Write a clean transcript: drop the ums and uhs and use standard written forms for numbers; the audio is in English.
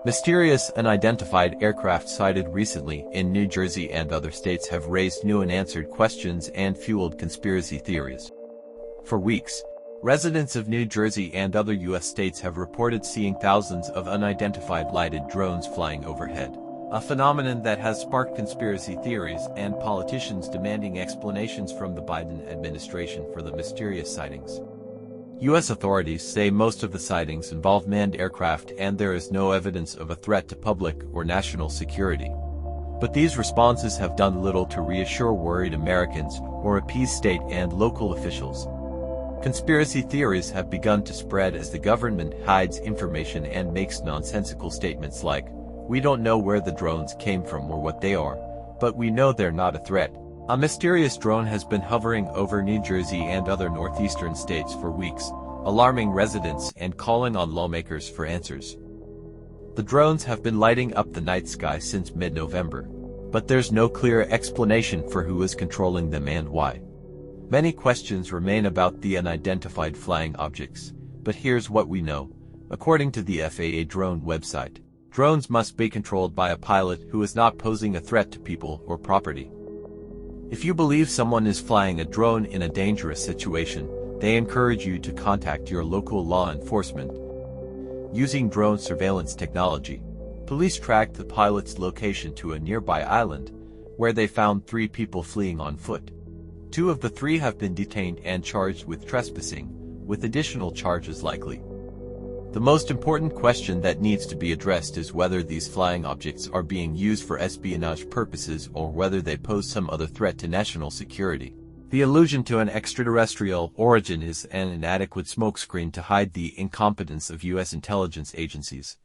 Mysterious, unidentified aircraft sighted recently in New Jersey and other states have raised new unanswered questions and fueled conspiracy theories. For weeks, residents of New Jersey and other U.S. states have reported seeing thousands of unidentified lighted drones flying overhead, a phenomenon that has sparked conspiracy theories and politicians demanding explanations from the Biden administration for the mysterious sightings. U.S. authorities say most of the sightings involve manned aircraft and there is no evidence of a threat to public or national security. But these responses have done little to reassure worried Americans or appease state and local officials. Conspiracy theories have begun to spread as the government hides information and makes nonsensical statements like, "We don't know where the drones came from or what they are, but we know they're not a threat." A mysterious drone has been hovering over New Jersey and other northeastern states for weeks, alarming residents and calling on lawmakers for answers. The drones have been lighting up the night sky since mid-November, but there's no clear explanation for who is controlling them and why. Many questions remain about the unidentified flying objects, but here's what we know. According to the FAA drone website, drones must be controlled by a pilot who is not posing a threat to people or property. If you believe someone is flying a drone in a dangerous situation, they encourage you to contact your local law enforcement. Using drone surveillance technology, police tracked the pilot's location to a nearby island, where they found 3 people fleeing on foot. 2 of the 3 have been detained and charged with trespassing, with additional charges likely. The most important question that needs to be addressed is whether these flying objects are being used for espionage purposes or whether they pose some other threat to national security. The allusion to an extraterrestrial origin is an inadequate smokescreen to hide the incompetence of U.S. intelligence agencies.